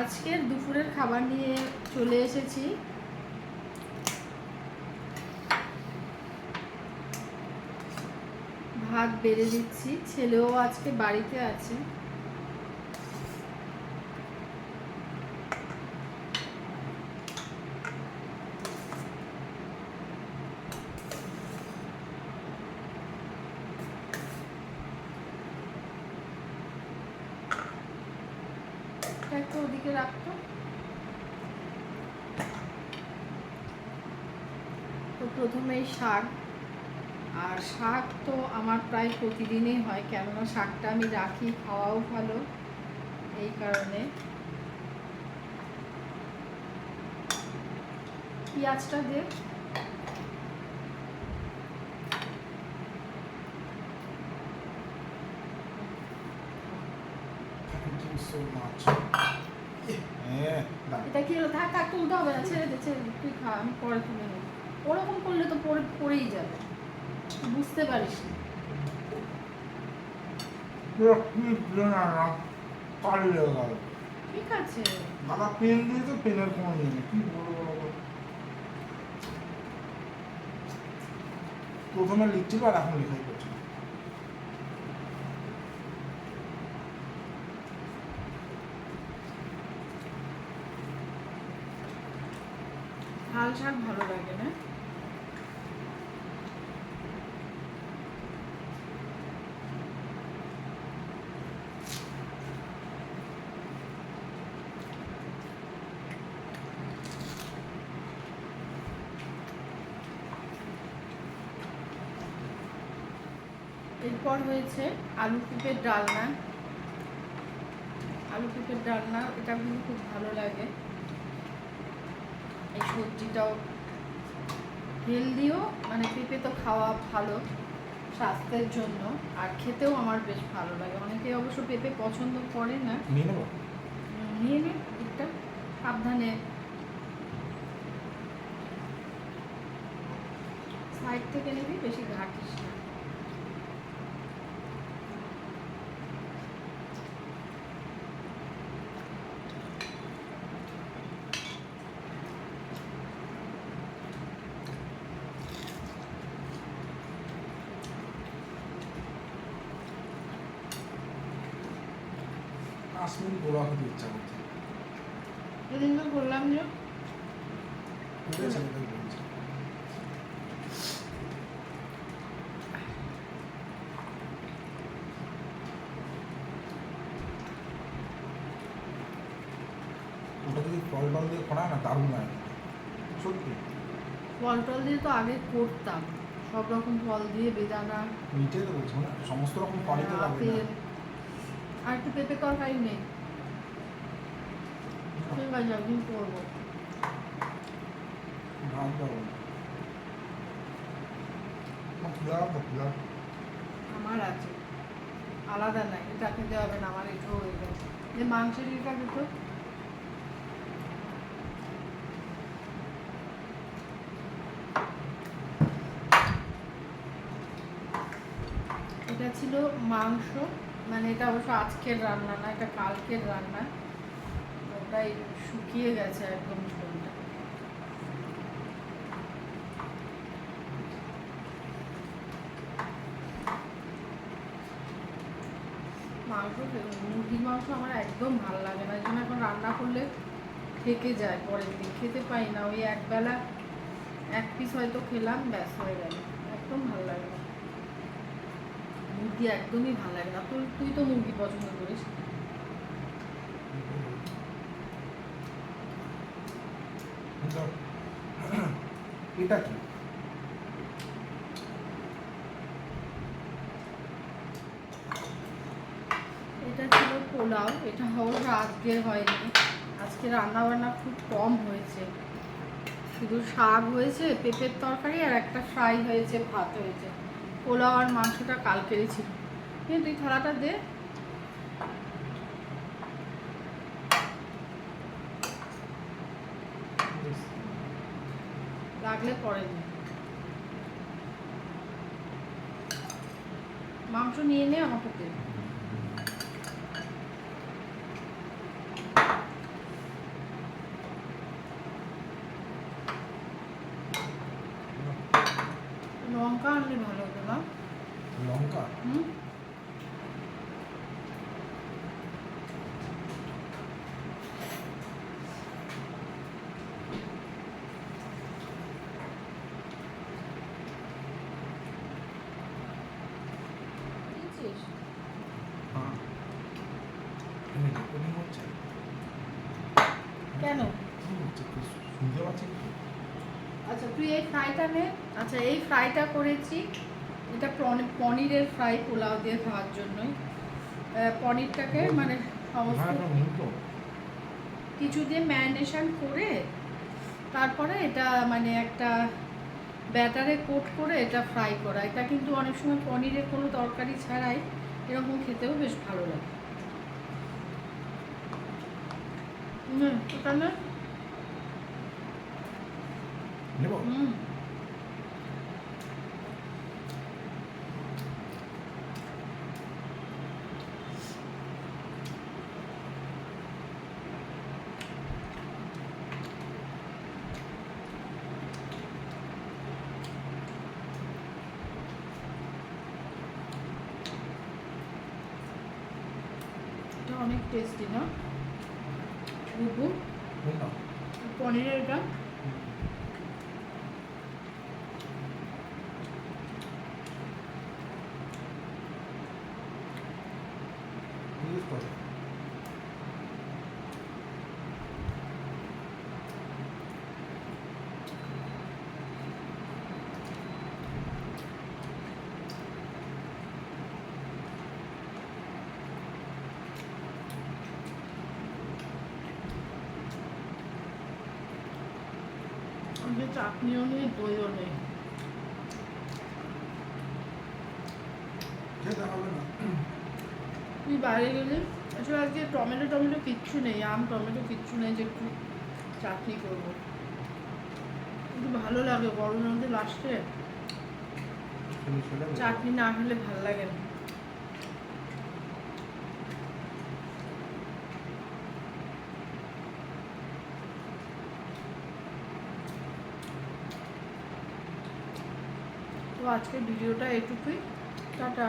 আজকের দুপুরের খাবার নিয়ে চলে এসেছি। ভাত বেড়ে দিচ্ছি, ছেলেও আজকে বাড়িতে আছে। একটু ওদিকে রাখতো। তো প্রথমেই শাক, আর শাক তো আমার প্রায় প্রতিদিনই হয়, কেননা শাকটা আমি রাখি, খাওয়াও ভালো, এই কারণে। পেঁয়াজটা দে। এটা কি হলো? থাক থাক, তুলতে হবে না, ছেড়ে দে ছেড়ে দে, তুই খা, আমি পরে তুলে নেব। ওরকম করলে তো পড়েই যাবে, বুঝতে পারিস না। ঠিক আছে, দাদা পেন দিয়ে তো পেনের কোনো নেই, কি বলবো। প্রথমে লিখছিল আর এখন লেখাই করছে। ঝাল শাক ভালো লাগে না? এরপর হয়েছে আলু পেঁপের ডালনা। আলু পেঁপের ডালনা এটা কিন্তু খুব ভালো লাগে। এই সবজিটাও হেলদিও, মানে পেঁপে তো খাওয়া ভালো স্বাস্থ্যের জন্য, আর খেতেও আমার বেশ ভালো লাগে। অনেকে অবশ্য পেঁপে পছন্দ করে না। নিয়ে নেবো, নিয়ে নে একটা, সাবধানে, সাইড থেকে নিবি, বেশি ঘাটিস না। কাশ্মীরি পোলা খেতে ইচ্ছা করছে। সেদিন তো বললাম যে বলেছে, এটাই বলছে। ওটা যদি ফল টল দিয়ে করা না, দারুণ লাগে সত্যি। ফল টল দিয়ে তো আগে করতাম, সব রকম ফল দিয়ে, বেদানা, মিটে তো বলছো না, সমস্ত রকম ফলই তো লাগে না। আপেল, আর একটু পেঁপে তরকারি নেই। ঠিক আছে, একদিন করবো। ভাত দাও আমার আছে, আলাদা নাই, এটা খেতে হবে না, আমার এটাও হয়ে যাবে। যে মাংসের এটা দুটো, এটা ছিল মাংস, মানে এটা অবশ্য আজকের রান্না না, এটা কালকের রান্না। ওটাই শুকিয়ে গেছে একদম ঝোলটা। মাংস, মুরগির মাংস আমার একদম ভালো লাগে না, এই জন্য এখন রান্না করলে থেকে যায়, পরের দিন খেতে পাই না। ওই একবেলা এক পিস হয়তো খেলাম, ব্যাস হয়ে গেল, একদম ভালো লাগে না। মুরগি একদমই ভালো লাগে না। তুই তো মুরগি পছন্দ করিস। এটা কি? এটা ছিল পোলাও, এটা অবশ্য আজকের হয়নি, আজকে রান্না বান্না খুব কম হয়েছে, শুধু শাক হয়েছে, পেঁপের তরকারি, আর একটা ফ্রাই হয়েছে, ভাত হয়েছে। পোলাও আর মাংসটা কালকেরই ছিল। কিন্তু তুই থালাটা দে। লাগলে পরে নে, মাংস নিয়ে নে আমাকে দে। রেকর্ডিং হচ্ছে কেন? কি হচ্ছে কি শুনতে পাচ্ছি কি? আচ্ছা তুই এই ফ্রাইটা নে। আচ্ছা এই ফ্রাইটা করেছি, এটা পনিরের ফ্রাই পোলাও দিয়ে খাওয়ার জন্যই। পনিরটাকে মানে সমস্ত হ্যাঁ একটা মুহূর্ত কিছু দিয়ে ম্যারিনেশন করে তারপরে এটা মানে একটা ব্যাটারে কোট করে এটা ফ্রাই করা। এটা কিন্তু অনেক সময় পনিরের কোনো তরকারি ছাড়াই এরকম খেতেও বেশ ভালো লাগে। ওটা না নেব এটা অনেক টেস্টি না বুবু, কোনটা? পনিরের এটা। ইউজ করে যে চাটনিও নেই, দইও নেই। খেতে হবে না তুই বাইরে গেলে আসলে আজকে টমেটো কিচ্ছু নেই, টমেটো কিচ্ছু নেই যে একটু চাটনি করবো। একটু ভালো লাগে গরমের মধ্যে লাস্টে চাটনি না খেলে ভালো লাগে না। তো আজকের ভিডিওটা এটুকুই, টাটা।